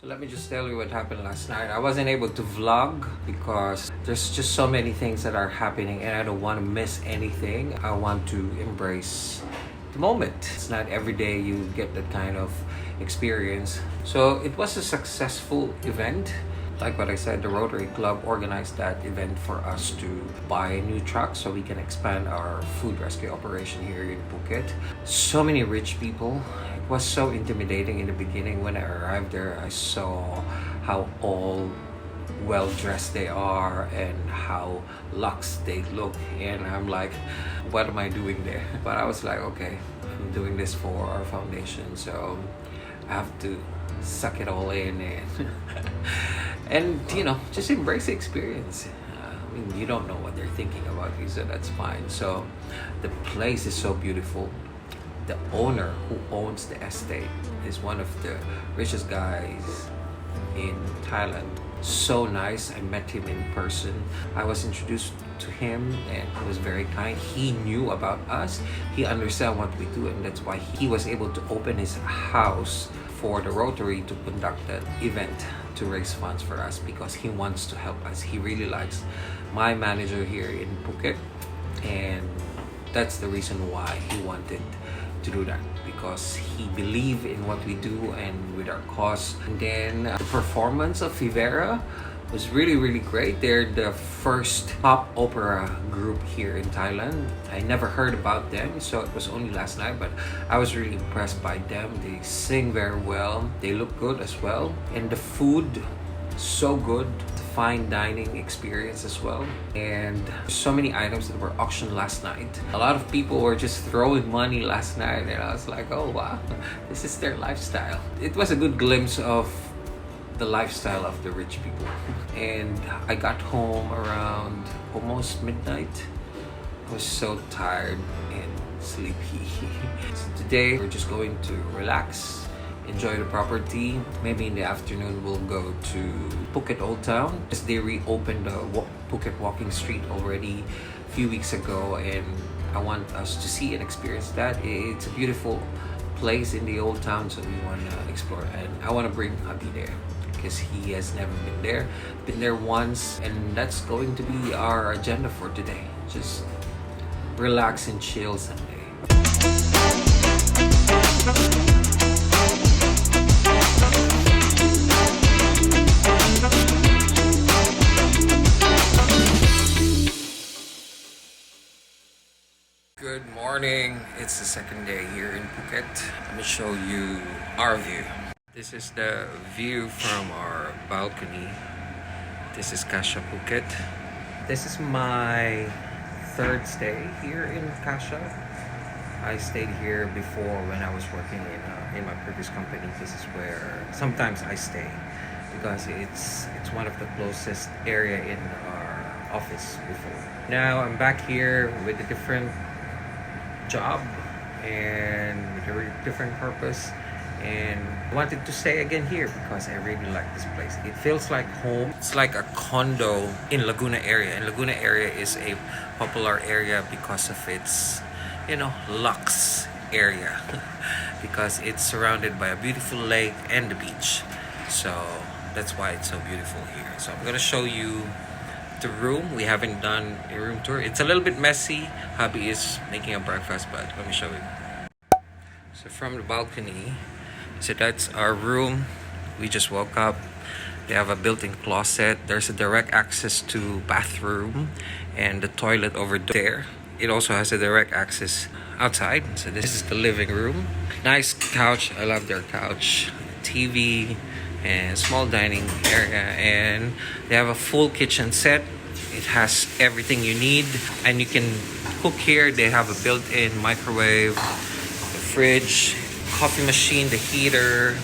So let me just tell you what happened last night. I wasn't able to vlog because there's just so many things that are happening and I don't want to miss anything. I want to embrace the moment. It's not every day you get that kind of experience. So it was a successful event. Like what I said, the Rotary Club organized that event for us to buy a new truck so we can expand our food rescue operation here in Phuket. So many rich people. It was so intimidating in the beginning. When I arrived there, I saw how all well-dressed they are and how luxe they look, and I'm like, what am I doing there? But I was like, okay, I'm doing this for our foundation, so I have to suck it all in and you know, just embrace the experience. I mean, you don't know what they're thinking about you, so that's fine. So the place is so beautiful. The owner who owns the estate is one of the richest guys in Thailand. So nice. I met him in person. I was introduced to him and he was very kind. He knew about us. He understand what we do, and that's why he was able to open his house for the Rotary to conduct that event to raise funds for us, because he wants to help us. He really likes my manager here in Phuket, and that's the reason why he wanted to do that, because he believed in what we do and with our cause. And then the performance of Vivera was really great. They're the first pop opera group here in Thailand. I never heard about them, so it was only last night, but I was really impressed by them. They sing very well. They look good as well. And the food, so good. Fine dining experience as well, and so many items that were auctioned last night. A lot of people were just throwing money last night, and I was like, oh wow, this is their lifestyle. It was a good glimpse of the lifestyle of the rich people. And I got home around almost midnight. I was so tired and sleepy. So today we're just going to relax, enjoy the property. Maybe in the afternoon we'll go to Phuket Old Town, because they reopened the Phuket Walking Street already a few weeks ago, and I want us to see and experience that. It's a beautiful place in the old town, so we want to explore, and I want to bring Hubbee there because he has never been there once, and that's going to be our agenda for today. Just relax and chill Sunday. Good morning. It's the second day here in Phuket. Let me show you our view. This is the view from our balcony. This is Cassia Phuket. This is my third stay here in Cassia. I stayed here before when I was working in my previous company. This is where sometimes I stay because it's one of the closest area in our office before. Now I'm back here with a different job and with a different purpose, and I wanted to stay again here because I really like this place. It feels like home. It's like a condo in Laguna area, and Laguna area is a popular area because of its, you know, luxe area because it's surrounded by a beautiful lake and the beach, so that's why it's so beautiful here. So I'm gonna show you the room. We haven't done a room tour. It's a little bit messy. Hubbee is making a breakfast, but let me show you. So from the balcony, so that's our room. We just woke up. They have a built-in closet. There's a direct access to bathroom and the toilet over there. It also has a direct access outside. So this is the living room. Nice couch. I love their couch. TV and small dining area, and they have a full kitchen set. It has everything you need, and you can cook here. They have a built-in microwave, the fridge, coffee machine, the heater,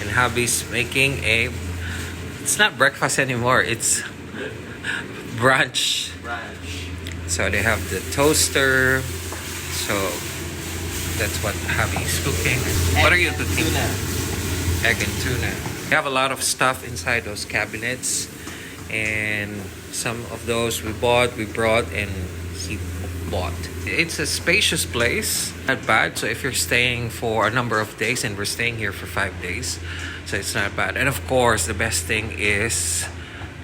and Hubbee's making it's not breakfast anymore, it's brunch. So they have the toaster, so that's what Hubbie's cooking. What are you cooking? Egg and tuna. We have a lot of stuff inside those cabinets, and some of those we brought, and he bought. It's a spacious place, not bad. So if you're staying for a number of days, and we're staying here for 5 days, so it's not bad. And of course, the best thing is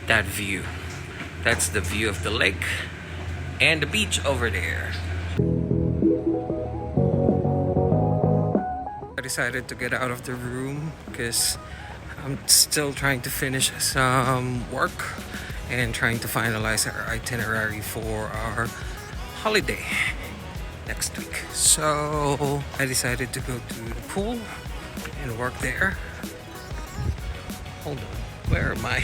that view. That's the view of the lake and the beach over there. I decided to get out of the room because I'm still trying to finish some work and trying to finalize our itinerary for our holiday next week. So I decided to go to the pool and work there. Hold on, where am I?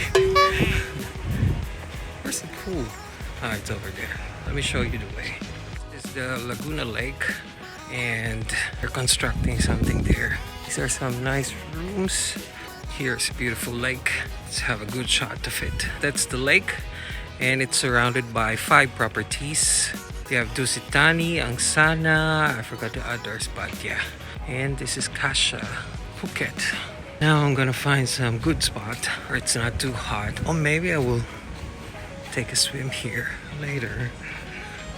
Where's the pool? Ah, it's over there. Let me show you the way. This is the Laguna Lake, and they're constructing something there. These are some nice rooms. Here's a beautiful lake. Let's have a good shot of it. That's the lake, and it's surrounded by 5 properties. We have Dusitani, Angsana, I forgot the others, but yeah. And this is Cassia Phuket. Now I'm gonna find some good spot where it's not too hot. Or maybe I will take a swim here later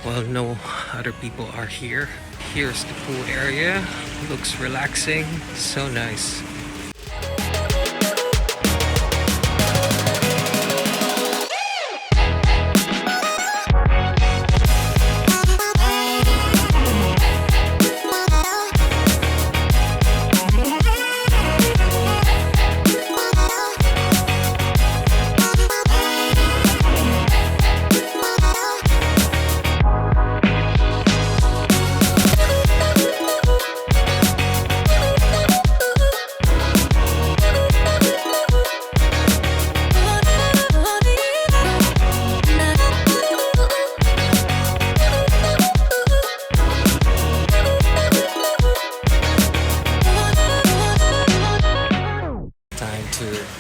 while no other people are here. Here's the pool area. Looks relaxing, so nice.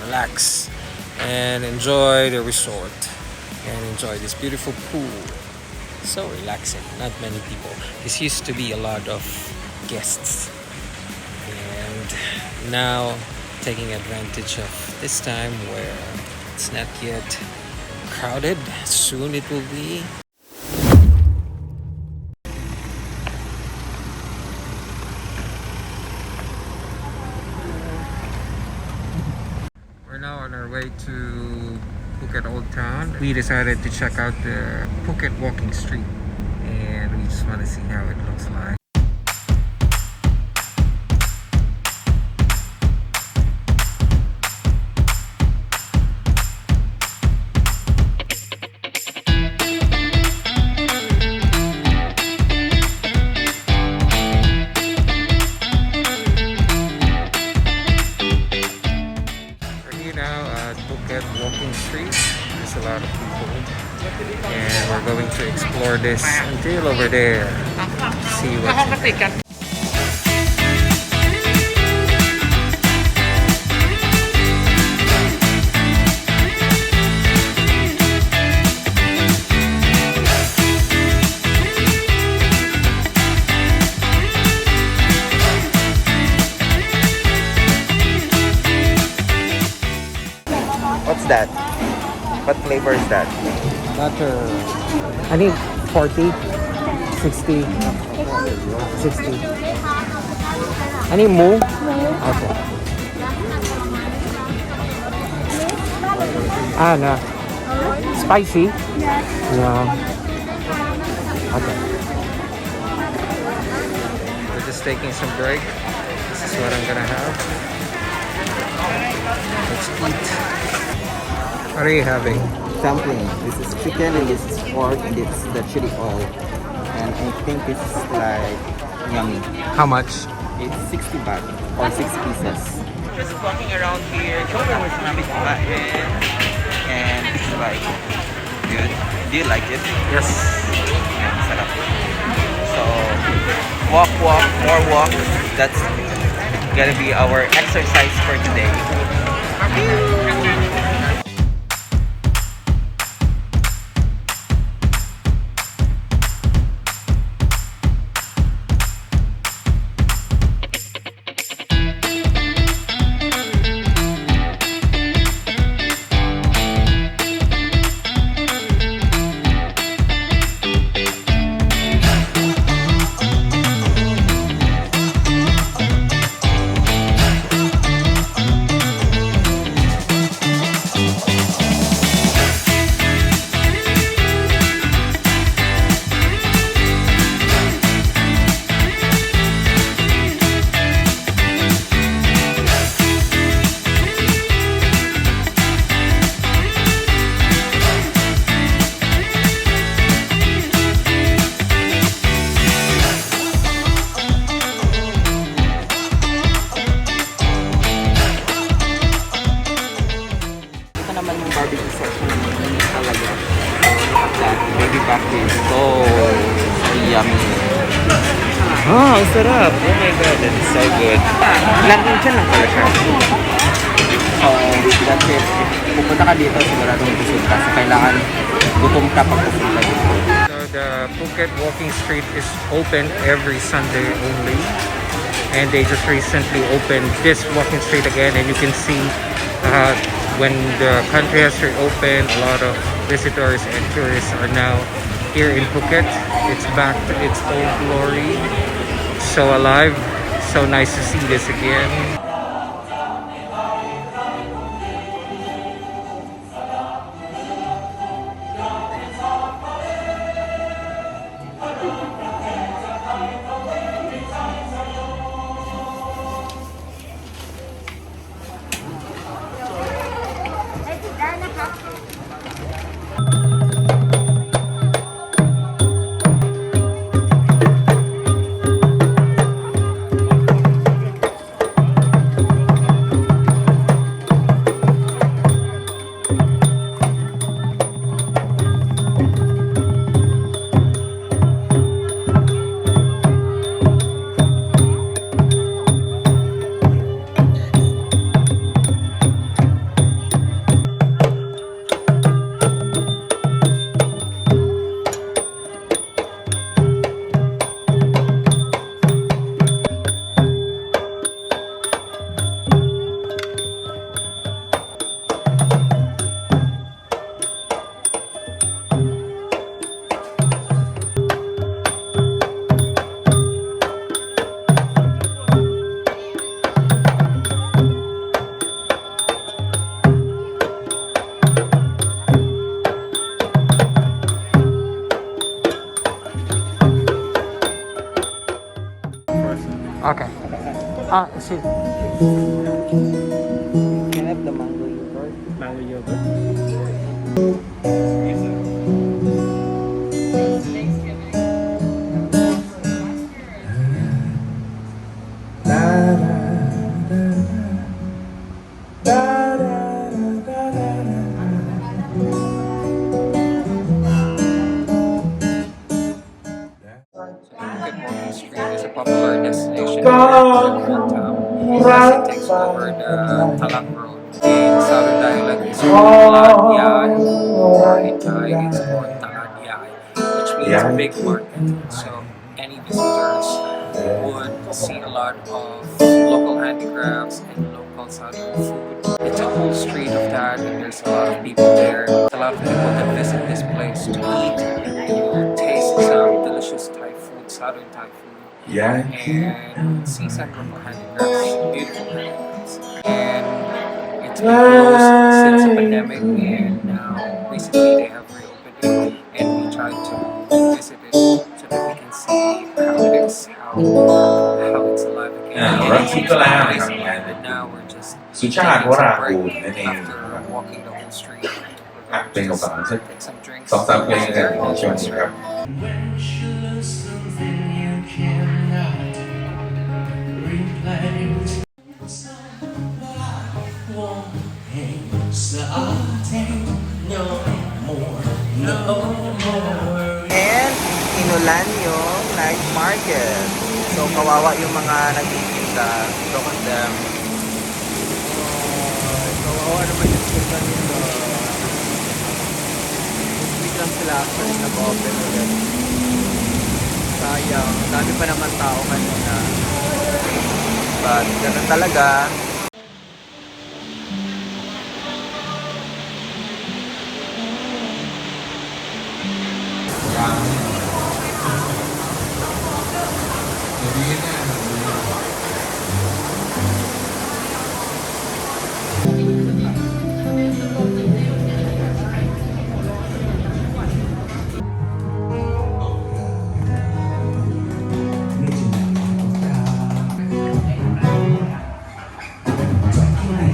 Relax and enjoy the resort and enjoy this beautiful pool. So relaxing, not many people. This used to be a lot of guests, and now taking advantage of this time where it's not yet crowded. Soon it will be. Now on our way to Phuket Old Town. We decided to check out the Phuket Walking Street, and we just want to see how it looks like. Phuket Walking Street. There's a lot of people, and we're going to explore this until over there. See what's What's that? What flavor is that? butter. I need 40, 60, 60. I need more. Okay. Ah, no. Spicy? No. Okay. We're just taking some break. This is what I'm gonna have. Let's eat. What are you having? Dumpling. This is chicken and this is pork and this is the chili oil. And I think it's like yummy. How much? It's 60 baht or 6 pieces. Just walking around here, and it's like good. Do you like it? Yes. Yeah, sarap. So walk, more walk. That's gonna be our exercise for today. barbecue section talaga. So, look at that. Baby back ribs. So yummy. Ah, ang sarap. Oh my god, that is so good. London dyan lang pala siya. So, that's it. If pupunta ka dito, siguradong busog ka. So, kailangan gutom ka pag pupunta dito. So the Phuket Walking Street is open every Sunday only. And they just recently opened this walking street again, and you can see when the country has reopened, a lot of visitors and tourists are now here in Phuket. It's back to its old glory. So alive, so nice to see this again. Okay. See. Can I have the mango yogurt? Mango yogurt. Phuket Walking Street is a popular destination here in Town as it takes over the Talang Road. In Southern dialect, it's called Ladiyai, or in Thai, it's called Taladiyai, which means big market. So any visitors would see a lot of local handicrafts and local Southern food. It's a whole street of that, and there's a lot of people there. A lot of people that visit this place to eat, to taste some delicious Thai food, Southern Thai food. And see some local handicrafts, beautiful handicrafts. And it's been closed since the pandemic, and now recently they have reopened it, and we tried to visit it so that we can see how it is, how it's alive again. And it seems amazing, but now we're just สุชาติวรากูลนั่นเอง after walking the whole street. เป็นภาษาสัก Take some drinks. สองสามเพลงในช่วงนี้ครับ When she loves something you cannot replace. No more, no more. And inulan yung night market. So kawawa yung mga nagtitinda. Look at them. Kawawa naman yung sila nito. Biglang sila actually nag-open ulit. Sayang. Dami pa naman tao kanina. But ganun talaga.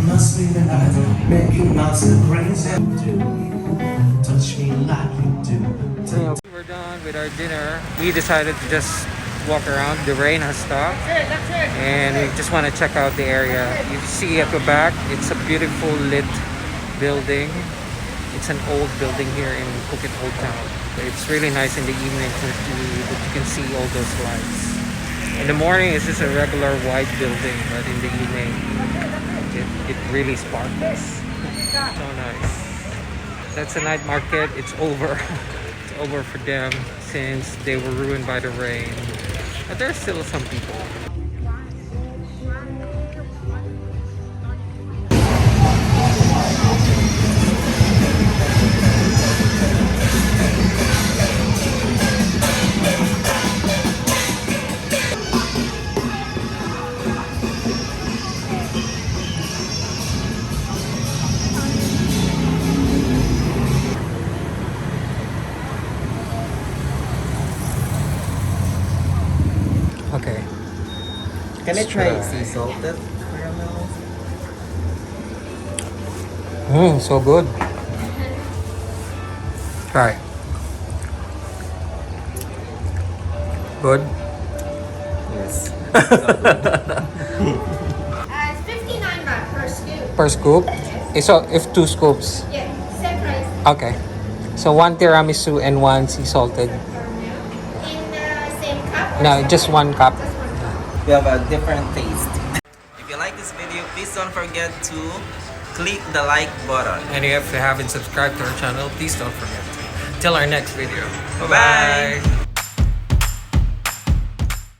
Must be the night, making lots of crazy. Touch me like you do. We're done with our dinner. We decided to just walk around. The rain has stopped, and we just want to check out the area. You see at the back, it's a beautiful lit building. It's an old building here in Phuket Old Town. It's really nice in the evening that you can see all those lights. In the morning, it's just a regular white building, but in the evening, it really sparkles. So nice. That's a night market. It's over. It's over for them since they were ruined by the rain. But there's still some people. Okay. Can I try Try. sea salted caramel? So good. Try. Good. Yes. It's 59 baht per scoop. Per scoop. So if 2 scoops. Yeah, same price. Okay. So 1 tiramisu and 1 sea salted. In the same cup? or No, separate? just 1 cup. Just 1 cup. We have a different taste. If you like this video, please don't forget to click the like button. And if you haven't subscribed to our channel, please don't forget to. Till our next video. Bye-bye.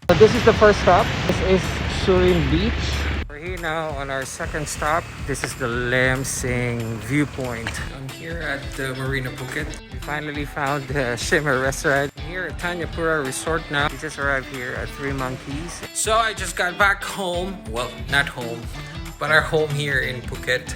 So this is the first stop. This is Surin Beach. We're here now on our second stop. This is the Lam Sing viewpoint. I'm here at the Marina Phuket. We finally found the Shimmer restaurant. Here at Tanyapura Resort now. We just arrived here at Three Monkeys. So I just got back home. Well, not home, but our home here in Phuket.